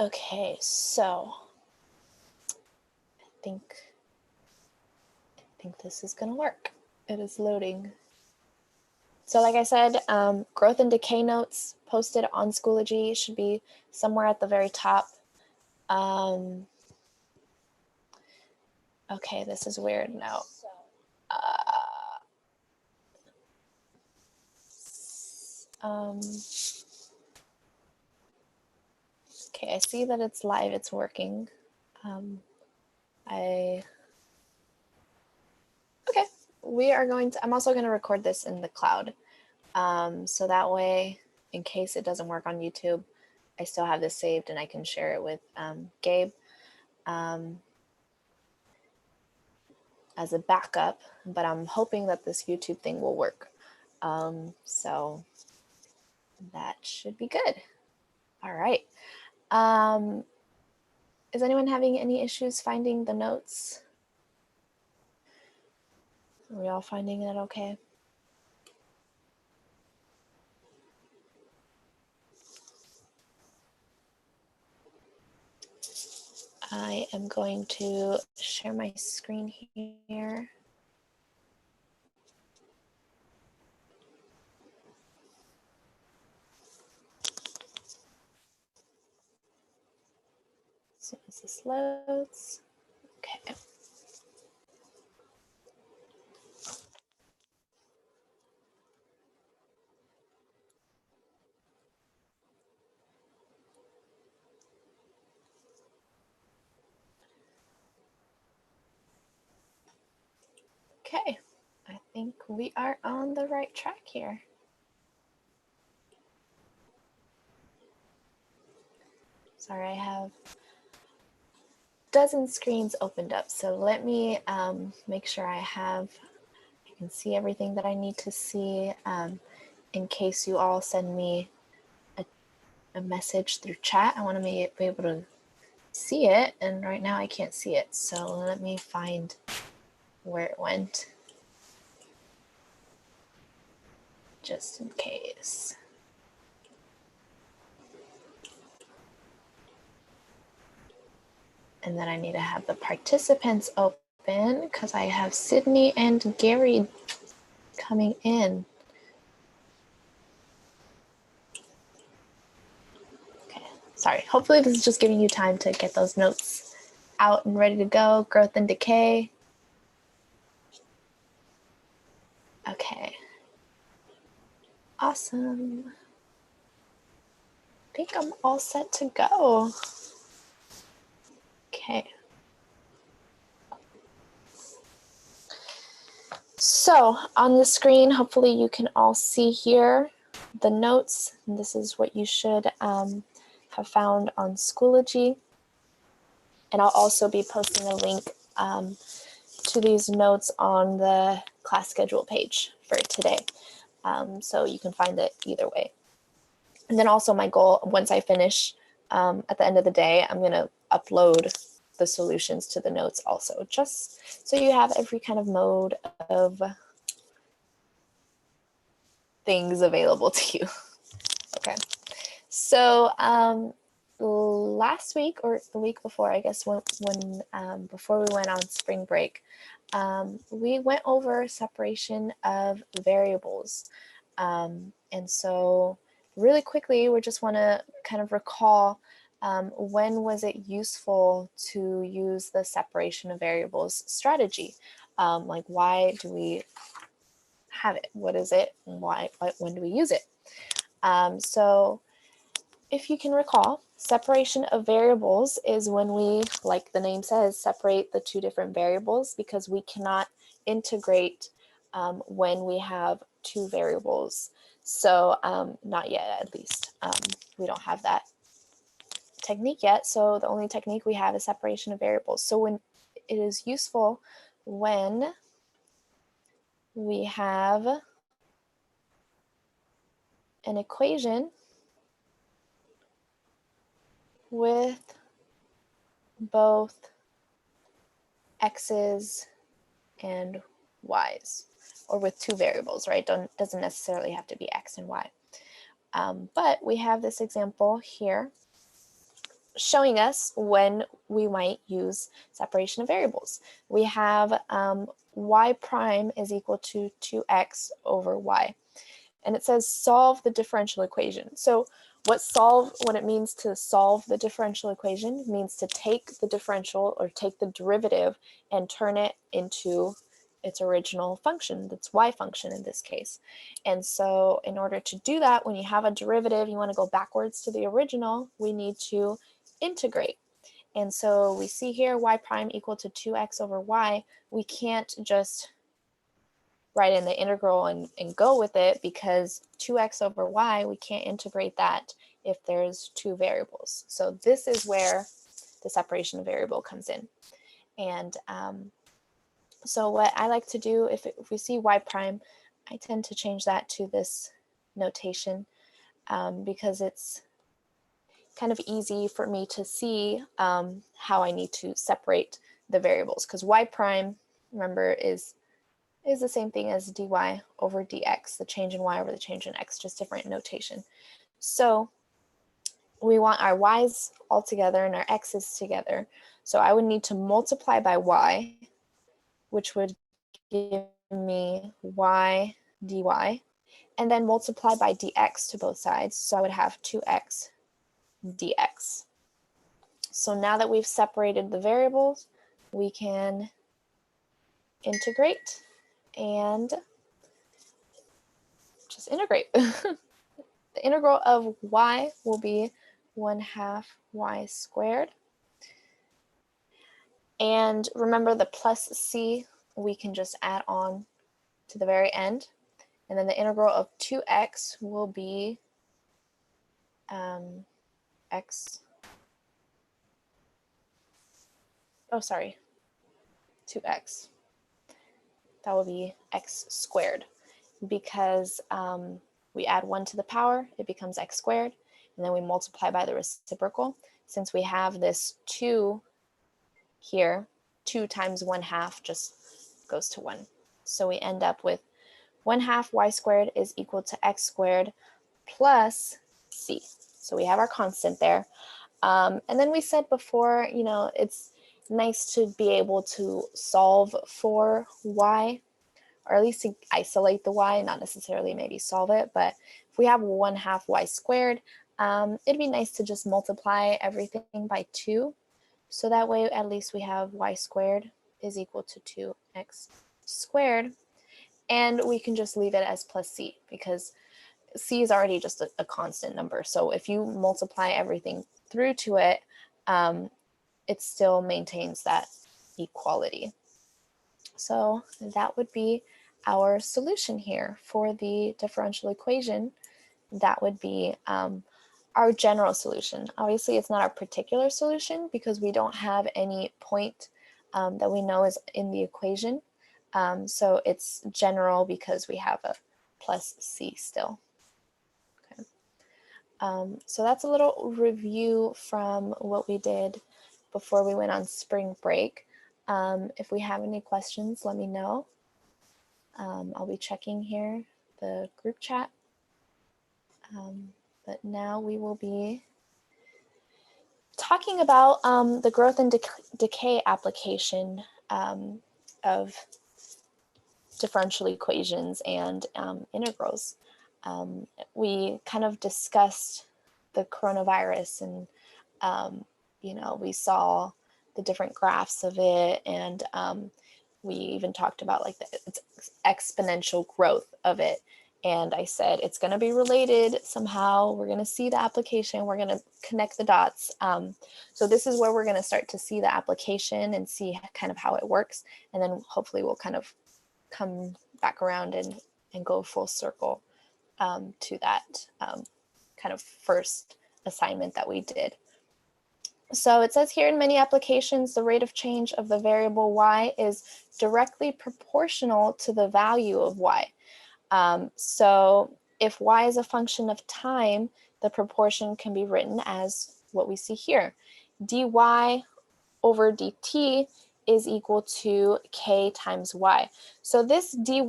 Okay, so I think this is gonna work. It is loading. So like I said, growth and decay notes posted on Schoology should be somewhere at the very top. Okay, this is weird now. Okay, I see that it's live, it's working. Okay, we are going to, I'm also going to record this in the cloud. So that way, in case it doesn't work on YouTube, I still have this saved and I can share it with Gabe as a backup, but I'm hoping that this YouTube thing will work. So that should be good. All right. Is anyone having any issues finding the notes? Are we all finding it okay? I am going to share my screen here. As soon as this loads. Okay. Okay, I think we are on the right track here. Sorry, I have a dozen screens opened up, so let me make sure I can see everything that I need to see in case you all send me a message through chat. I want to be able to see it, and right now I can't see it, so let me find where it went just in case. And then I need to have the participants open because I have Sydney and Gary coming in. Okay, sorry. Hopefully this is just giving you time to get those notes out and ready to go. Growth and decay. Okay. Awesome. I think I'm all set to go. Okay. So on the screen, hopefully you can all see here the notes. And this is what you should have found on Schoology. And I'll also be posting a link to these notes on the class schedule page for today. So you can find it either way. And then also my goal, once I finish at the end of the day, I'm going to upload the solutions to the notes also, just so you have every kind of mode of things available to you. Okay. So last week or the week before, I guess, when before we went on spring break, we went over separation of variables. And so really quickly, we just want to kind of recall when was it useful to use the separation of variables strategy? Like, why do we have it? What is it? And why? When do we use it? So if you can recall, separation of variables is when we, like the name says, separate the two different variables because we cannot integrate when we have two variables. So not yet, at least. We don't have that technique yet. So the only technique we have is separation of variables. So when it is useful when we have an equation with both x's and y's, or with two variables, right? Doesn't necessarily have to be x and y. But we have this example here showing us when we might use separation of variables. We have y prime is equal to 2x over y. And it says solve the differential equation. So what it means to solve the differential equation means to take the differential or take the derivative and turn it into its original function, that's y function in this case. And so in order to do that, when you have a derivative, you want to go backwards to the original, we need to integrate. And so we see here y prime equal to 2x over y. We can't just write in the integral and go with it, because 2x over y, we can't integrate that if there's two variables. So this is where the separation of variable comes in. And so what I like to do, if we see y prime, I tend to change that to this notation because it's kind of easy for me to see how I need to separate the variables, because y prime, remember, is the same thing as dy over dx, the change in y over the change in x, just different notation. So we want our y's all together and our x's together. So I would need to multiply by y, which would give me y dy, and then multiply by dx to both sides. So I would have 2x dx. So now that we've separated the variables, we can integrate and just integrate. The integral of y will be 1/2 y squared. And remember, the plus c we can just add on to the very end. And then the integral of 2x will be x, oh sorry, 2x. That will be x squared, because we add 1 to the power, it becomes x squared, and then we multiply by the reciprocal. Since we have this 2 here, 2 times 1/2 just goes to 1. So we end up with 1/2 y squared is equal to x squared plus c. So we have our constant there. And then we said before, you know, it's nice to be able to solve for y, or at least to isolate the y, not necessarily maybe solve it. But if we have 1/2 y squared, it'd be nice to just multiply everything by 2. So that way, at least we have y squared is equal to 2x squared. And we can just leave it as plus c, because c is already just a constant number. So if you multiply everything through to it, it still maintains that equality. So that would be our solution here for the differential equation. That would be our general solution. Obviously, it's not our particular solution because we don't have any point that we know is in the equation. So it's general because we have a plus c still. Okay. So that's a little review from what we did before we went on spring break. If we have any questions, let me know. I'll be checking here the group chat. But now we will be talking about the growth and decay application of differential equations and integrals. We kind of discussed the coronavirus, and you know, we saw the different graphs of it, and we even talked about like the exponential growth of it. And I said it's going to be related somehow. We're going to see the application. We're going to connect the dots. So this is where we're going to start to see the application and see kind of how it works. And then hopefully we'll kind of come back around and go full circle to that kind of first assignment that we did. So it says here, in many applications, the rate of change of the variable y is directly proportional to the value of y. So if y is a function of time, the proportion can be written as what we see here. dy over dt is equal to k times y. So this dy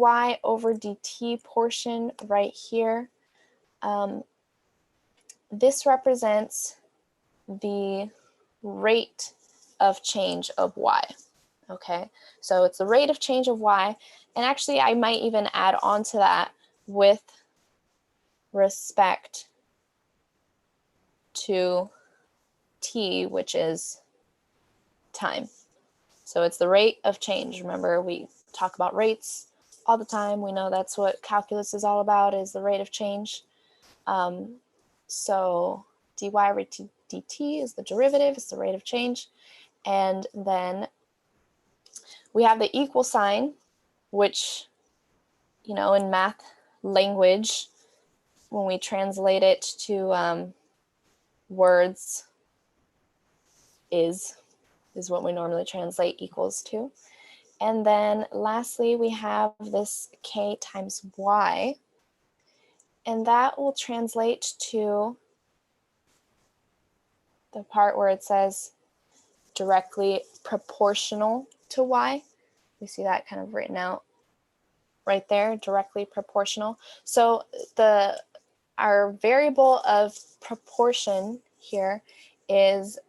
over dt portion right here, this represents the rate of change of y. Okay, so it's the rate of change of y, and actually I might even add on to that with respect to t, which is time. So it's the rate of change. Remember, we talk about rates all the time. We know that's what calculus is all about, is the rate of change. So dy over dt is the derivative, it's the rate of change. And then we have the equal sign, which, you know, in math language, when we translate it to words, is what we normally translate equals to. And then lastly, we have this k times y, and that will translate to the part where it says directly proportional to y. We see that kind of written out right there, directly proportional. So our variable of proportion here is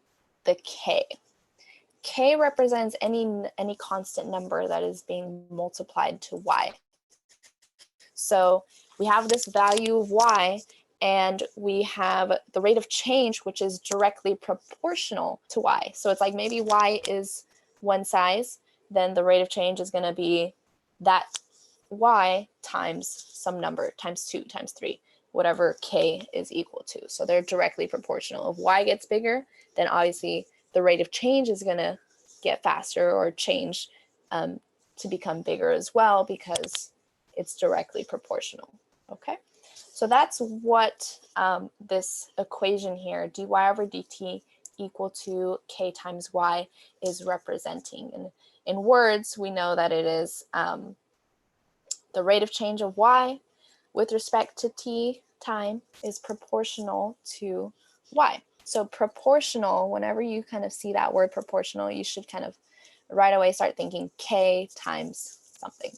the k. K represents any constant number that is being multiplied to y. So we have this value of y, and we have the rate of change, which is directly proportional to y. So it's like maybe y is one size, then the rate of change is going to be that y times some number, times 2, times 3, whatever k is equal to. So they're directly proportional. If y gets bigger, then obviously the rate of change is going to get faster or change to become bigger as well, because it's directly proportional. Okay, so that's what this equation here, dy over dt equal to k times y, is representing. And in words, we know that it is the rate of change of y with respect to t time is proportional to y. So proportional, whenever you kind of see that word proportional, you should kind of right away start thinking k times something.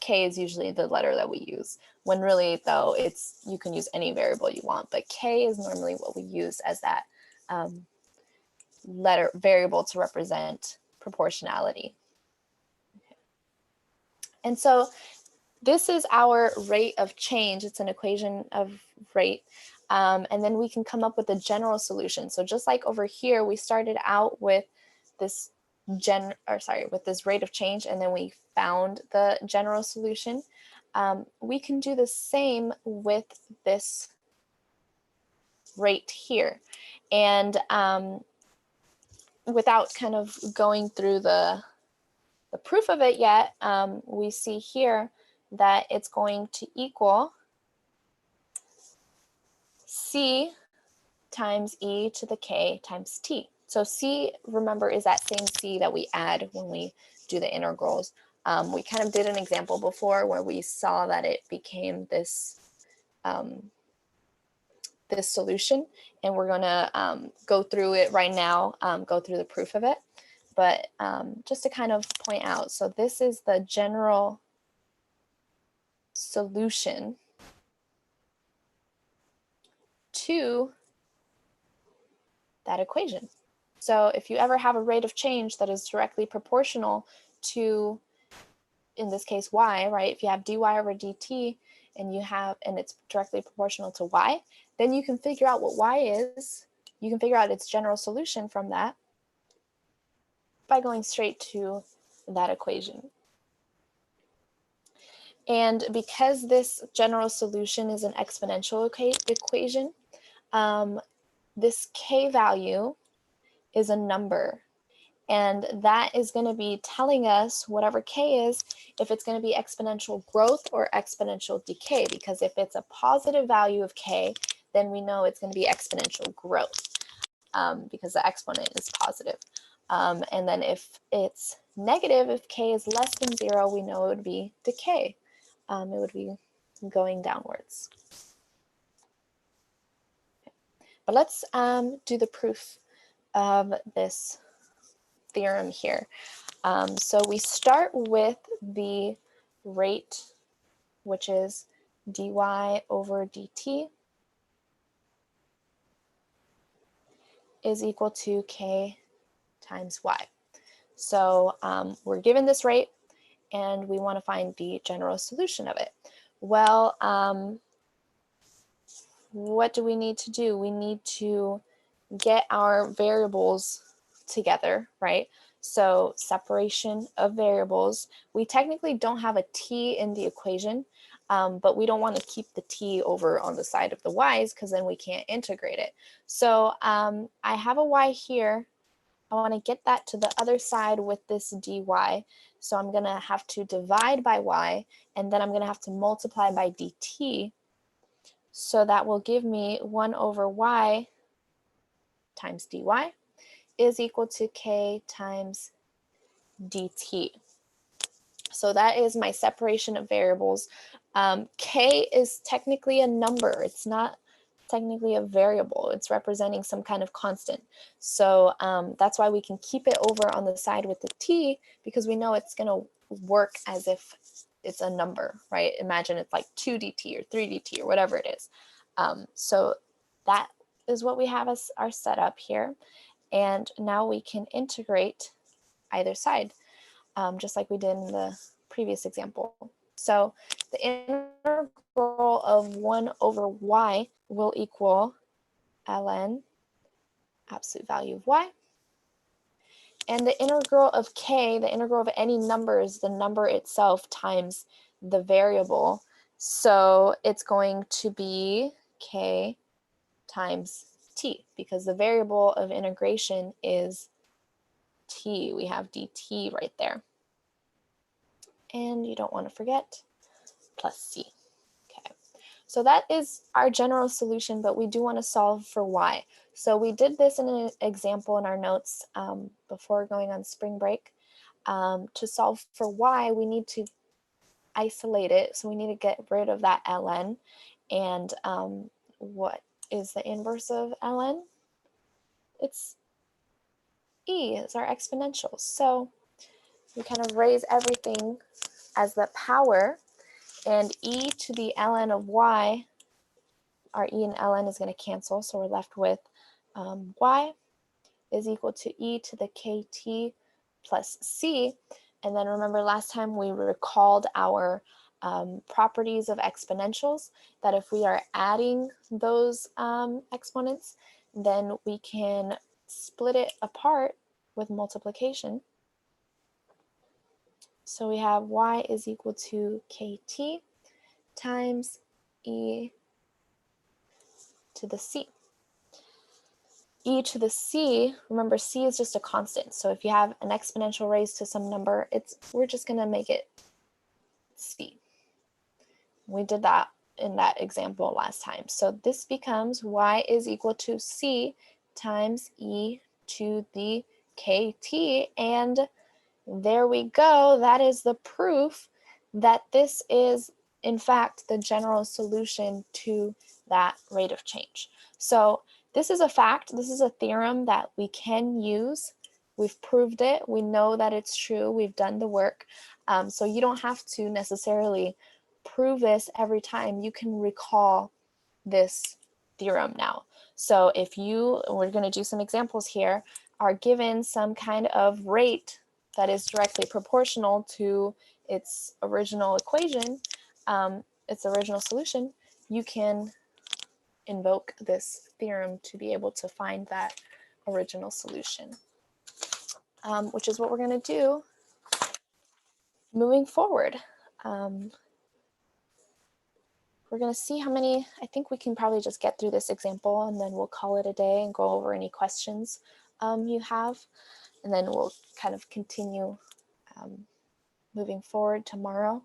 K is usually the letter that we use, when really though you can use any variable you want, but k is normally what we use as that variable to represent proportionality. Okay. And so this is our rate of change. It's an equation of rate. And then we can come up with a general solution. So just like over here, we started out with this with this rate of change, and then we found the general solution. We can do the same with this rate here. And without kind of going through the proof of it yet, we see here that it's going to equal c times e to the k times t. So c, remember, is that same c that we add when we do the integrals. We kind of did an example before where we saw that it became this this solution, and we're going to go through it right now, go through the proof of it. But just to kind of point out, so this is the general solution to that equation. So if you ever have a rate of change that is directly proportional to, in this case, y, right? If you have dy over dt and it's directly proportional to y, then you can figure out what y is. You can figure out its general solution from that by going straight to that equation. And because this general solution is an exponential equation, this k value is a number. And that is going to be telling us, whatever k is, if it's going to be exponential growth or exponential decay. Because if it's a positive value of k, then we know it's going to be exponential growth, because the exponent is positive. And then if it's negative, if k is less than 0, we know it would be decay. It would be going downwards. But let's do the proof of this theorem here. So we start with the rate, which is dy over dt is equal to k times y. So we're given this rate and we want to find the general solution of it. Well, what do we need to do? We need to get our variables together, right? So separation of variables. We technically don't have a t in the equation, but we don't want to keep the t over on the side of the y's because then we can't integrate it. So I have a y here. I want to get that to the other side with this dy. So I'm going to have to divide by y, and then I'm going to have to multiply by dt. So that will give me 1 over y times dy is equal to k times dt. So that is my separation of variables. K is technically a number. It's not technically a variable. It's representing some kind of constant. So that's why we can keep it over on the side with the t, because we know it's going to work as if it's a number, right? Imagine it's like 2 dt or 3 dt or whatever it is. So that is what we have as our setup here. And now we can integrate either side, just like we did in the previous example. So the integral of 1 over y will equal ln absolute value of y. And the integral of k, the integral of any number, is the number itself times the variable. So it's going to be k times t, because the variable of integration is t. We have dt right there. And you don't want to forget plus c. Okay, so that is our general solution, but we do want to solve for y. So we did this in an example in our notes before going on spring break. To solve for y, we need to isolate it. So we need to get rid of that ln. And what is the inverse of ln? It's e, it's our exponential. So we kind of raise everything as the power, and e to the ln of y, our e and ln is going to cancel, so we're left with y is equal to e to the kt plus c. And then remember last time we recalled our properties of exponentials, that if we are adding those exponents, then we can split it apart with multiplication. So we have y is equal to kt times e to the c. E to the c, remember c is just a constant. So if you have an exponential raised to some number, we're just going to make it c. We did that in that example last time. So this becomes y is equal to c times e to the kt, and there we go. That is the proof that this is, in fact, the general solution to that rate of change. So this is a fact. This is a theorem that we can use. We've proved it. We know that it's true. We've done the work. So you don't have to necessarily prove this every time. You can recall this theorem now. So if you, we're going to do some examples here, are given some kind of rate that is directly proportional to its original equation, its original solution, you can invoke this theorem to be able to find that original solution, which is what we're going to do moving forward. We're going to see how many, I think we can probably just get through this example and then we'll call it a day and go over any questions you have, and then we'll kind of continue moving forward tomorrow.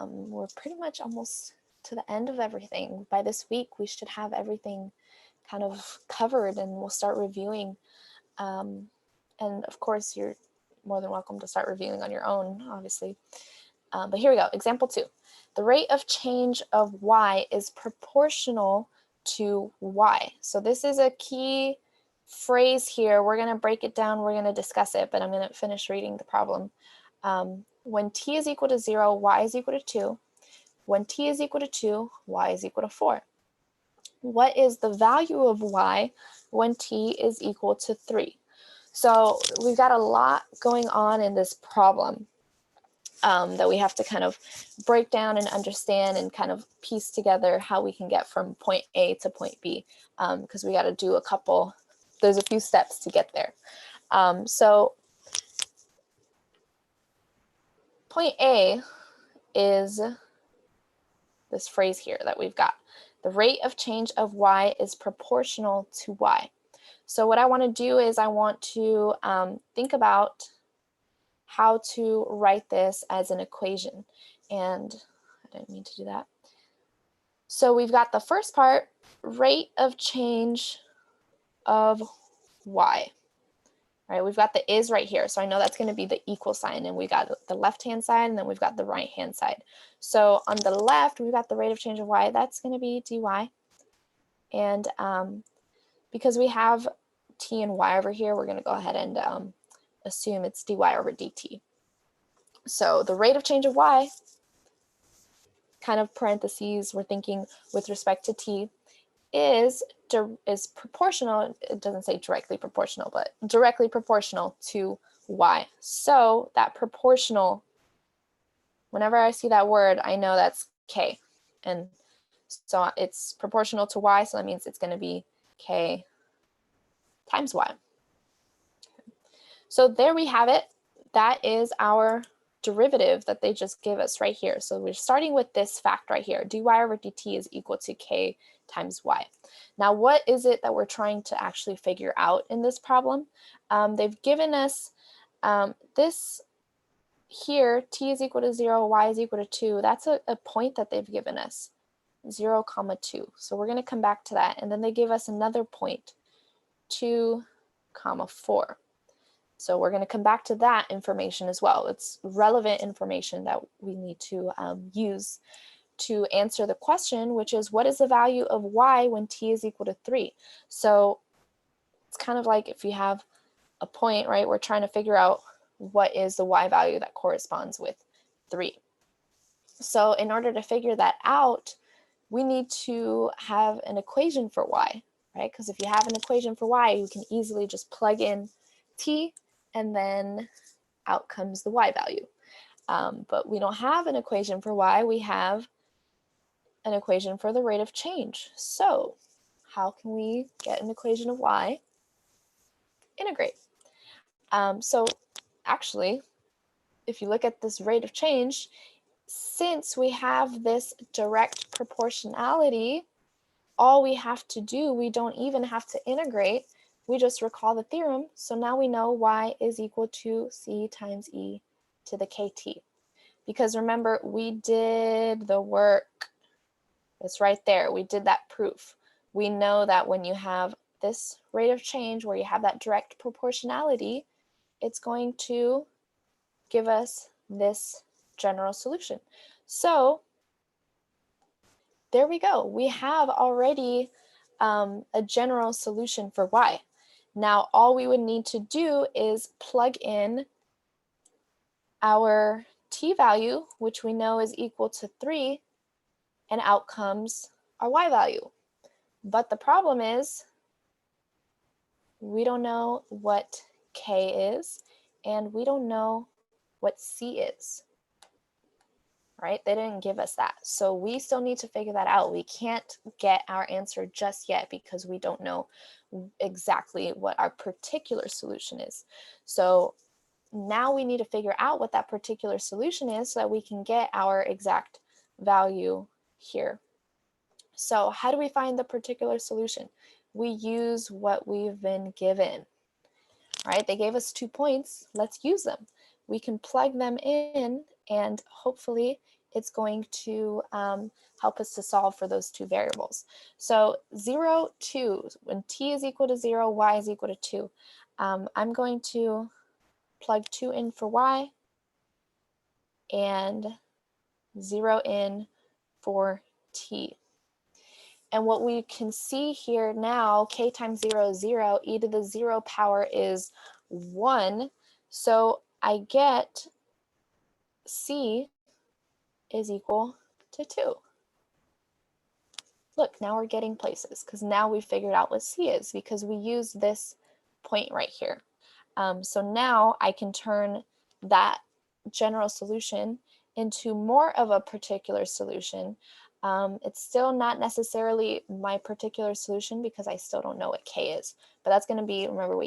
We're pretty much almost to the end of everything. By this week, we should have everything kind of covered and we'll start reviewing. And of course, you're more than welcome to start reviewing on your own, obviously. But here we go, example 2. The rate of change of y is proportional to y. So this is a key phrase here. We're going to break it down, we're going to discuss it, but I'm going to finish reading the problem. When t is equal to 0, y is equal to 2. When t is equal to 2, y is equal to 4. what is the value of y when t is equal to 3? So we've got a lot going on in this problem that we have to kind of break down and understand and kind of piece together how we can get from point A to point B, because we got to do there's a few steps to get there. So point A is this phrase here that we've got. The rate of change of y is proportional to y. So what I want to do is I want to think about how to write this as an equation. And I didn't mean to do that. So we've got the first part, rate of change of y. Right, we've got the is right here. So I know that's going to be the equal sign, and we got the left-hand side, and then we've got the right-hand side. So on the left, we've got the rate of change of y. That's going to be dy. And because we have t and y over here, we're going to go ahead and assume it's dy over dt. So the rate of change of y, kind of parentheses, we're thinking with respect to t, is proportional. It doesn't say directly proportional, but directly proportional to y. So that proportional, whenever I see that word, I know that's k. And so it's proportional to y, so that means it's going to be k times y. So there we have it. That is our derivative that they just gave us right here. So we're starting with this fact right here. dy over dt is equal to k times y. Now, what is it that we're trying to actually figure out in this problem? They've given us this here, t is equal to 0, y is equal to 2. That's a point that they've given us, 0, 2. So we're going to come back to that. And then they give us another point, 2, 4. So we're going to come back to that information as well. It's relevant information that we need to use to answer the question, which is, what is the value of y when t is equal to 3? So it's kind of like if you have a point, right? We're trying to figure out what is the y value that corresponds with 3. So in order to figure that out, we need to have an equation for y, right? Because if you have an equation for y, you can easily just plug in t, and then out comes the y value. But we don't have an equation for y, we have an equation for the rate of change. So how can we get an equation of y? Integrate. So actually, if you look at this rate of change, since we have this direct proportionality, all we have to do, we don't even have to integrate, we just recall the theorem. So now we know y is equal to c times e to the kt. Because remember, we did the work. It's right there. We did that proof. We know that when you have this rate of change where you have that direct proportionality, it's going to give us this general solution. So there we go. We have already a general solution for y. Now, all we would need to do is plug in our t value, which we know is equal to 3, and out comes our y value. But the problem is we don't know what k is, and we don't know what c is. Right? They didn't give us that. So we still need to figure that out. We can't get our answer just yet because we don't know exactly what our particular solution is. So now we need to figure out what that particular solution is so that we can get our exact value here. So how do we find the particular solution? We use what we've been given. Right? They gave us 2 points. Let's use them. We can plug them in, and hopefully it's going to help us to solve for those 2 variables. So 0, 2, when t is equal to 0, y is equal to 2. I'm going to plug 2 in for y and 0 in for t. And what we can see here now, k times 0 is 0, e to the 0 power is 1. So I get c is equal to 2. look, now we're getting places because now we figured out what C is because we used this point right here. So now I can turn that general solution into more of a particular solution. It's still not necessarily my particular solution because I still don't know what K is, but that's going to be, remember,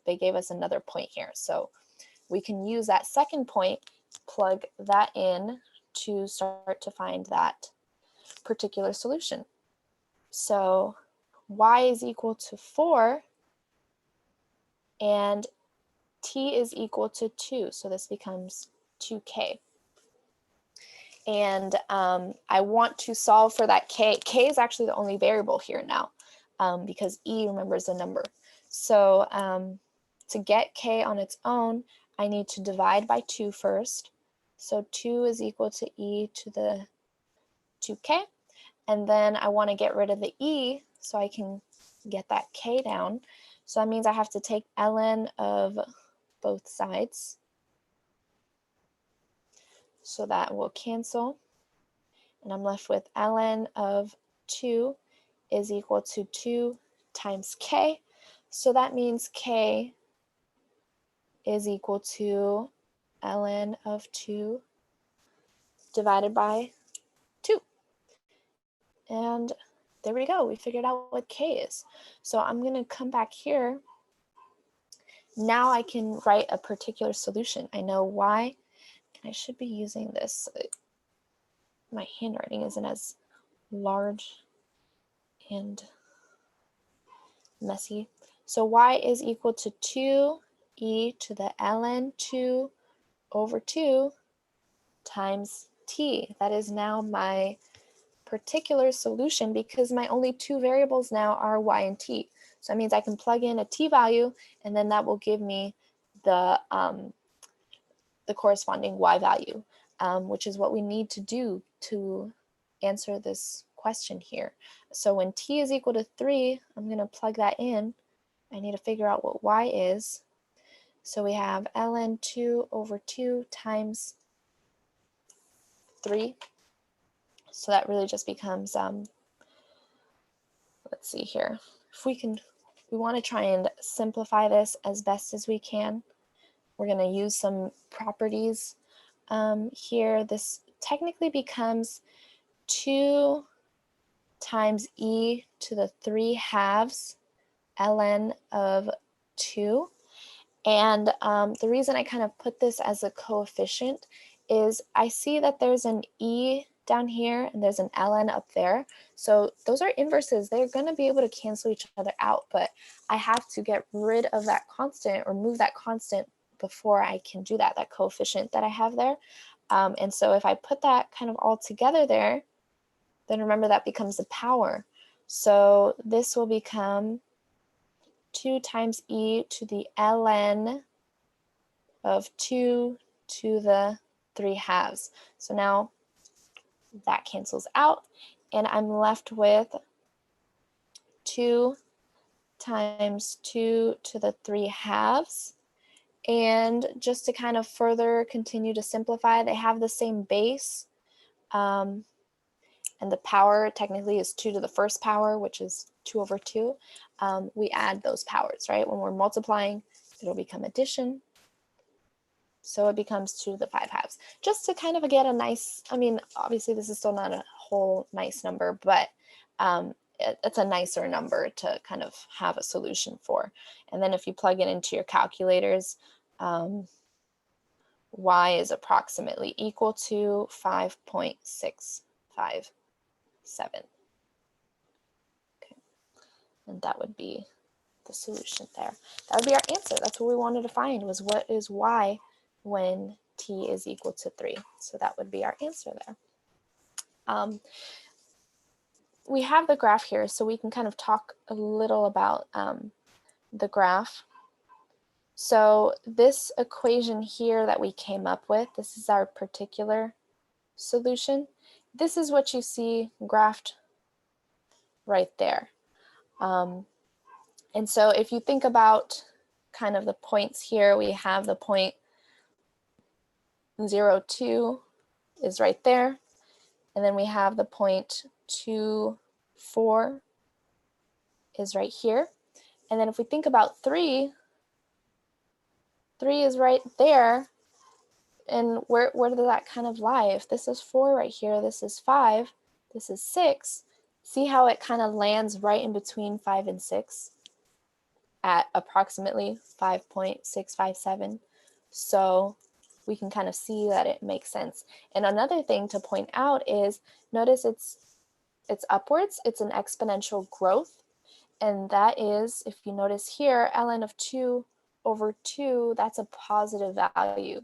they gave us another point here. So we can use that second point, plug that in to start to find that particular solution. So y is equal to 4 and t is equal to 2. So this becomes 2k. And I want to solve for that k. K is actually the only variable here now because e, remember, is a number. So to get k on its own, I need to divide by 2 first. So 2 is equal to e to the 2k. And then I want to get rid of the e so I can get that k down. So that means I have to take ln of both sides. So that will cancel. And I'm left with ln of 2 is equal to 2 times k. So that means k is equal to ln of 2 divided by 2. And there we go. We figured out what k is. So I'm going to come back here. Now I can write a particular solution. I know y, and I should be using this. My handwriting isn't as large and messy. So y is equal to 2e to the ln 2 over 2 times t. That is now my particular solution because my only two variables now are y and t. So that means I can plug in a t value and then that will give me the corresponding y value, which is what we need to do to answer this question here. So when t is equal to 3, I'm going to plug that in. I need to figure out what y is. So we have ln 2 over 2 times 3. So that really just becomes, let's see here. If we want to try and simplify this as best as we can. We're going to use some properties here. This technically becomes 2 times e to the 3 halves ln of 2. And the reason I kind of put this as a coefficient is I see that there's an e down here and there's an ln up there. So those are inverses. They're going to be able to cancel each other out, but I have to get rid of that constant or move that constant before I can do that, that coefficient that I have there. And so if I put that kind of all together there, then remember that becomes the power. So this will become 2 times e to the ln of 2 to the 3 halves. So now that cancels out, and I'm left with 2 times 2 to the 3 halves. And just to kind of further continue to simplify, they have the same base. And the power technically is 2 to the first power, which is 2 over 2. We add those powers, right? When we're multiplying, it'll become addition. So it becomes 2 to the 5 halves. Just to kind of get a nice, I mean, obviously this is still not a whole nice number, but it's a nicer number to kind of have a solution for. And then if you plug it into your calculators, y is approximately equal to 5.657. Okay. And that would be the solution there. That would be our answer. That's what we wanted to find, was what is y when t is equal to 3. So that would be our answer there. We have the graph here, so we can kind of talk a little about the graph. So this equation here that we came up with, this is our particular solution. This is what you see graphed right there. And so if you think about kind of the points here, we have the point 0, 2 is right there. And then we have the point 2, 4 is right here. And then if we think about 3, 3 is right there. And where does that kind of lie? If this is 4 right here, this is 5, this is 6. See how it kind of lands right in between 5 and 6 at approximately 5.657. So we can kind of see that it makes sense. And another thing to point out is, notice it's upwards, it's an exponential growth. And that is, if you notice here, ln of 2 over 2, that's a positive value.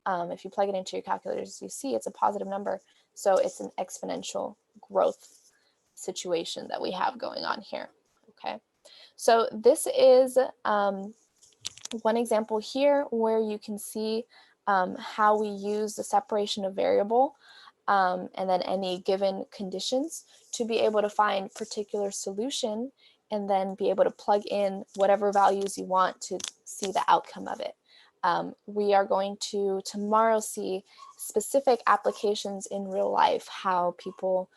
If you plug it into your calculators, you see it's a positive number. So it's an exponential growth situation that we have going on here. Okay, so this is one example here where you can see how we use the separation of variable and then any given conditions to be able to find particular solution and then be able to plug in whatever values you want to see the outcome of it. We are going to tomorrow see specific applications in real life, how people,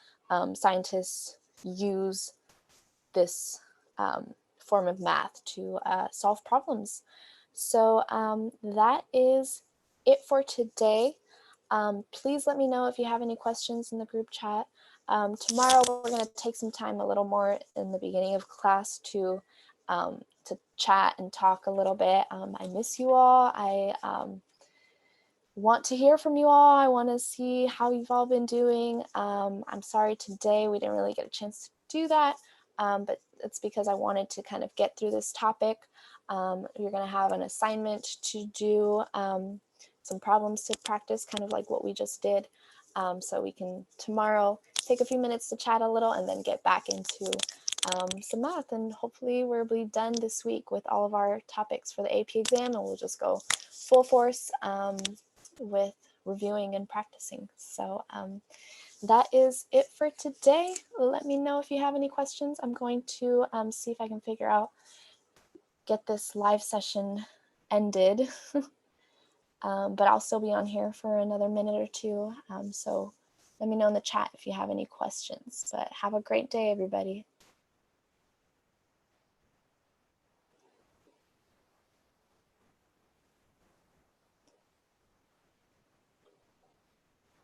scientists use this form of math to solve problems. So that is it for today. Please let me know if you have any questions in the group chat. Tomorrow we're going to take some time a little more in the beginning of class to chat and talk a little bit. I miss you all. I want to hear from you all. I want to see how you've all been doing. I'm sorry today we didn't really get a chance to do that, but it's because I wanted to kind of get through this topic. You're going to have an assignment to do, some problems to practice, kind of like what we just did. So we can tomorrow take a few minutes to chat a little and then get back into some math, and hopefully we'll be done this week with all of our topics for the AP exam, and we'll just go full force with reviewing and practicing. So that is it for today. Let me know if you have any questions. I'm going to see if I can figure out, get this live session ended. But I'll still be on here for another minute or two. So let me know in the chat if you have any questions. But have a great day, everybody.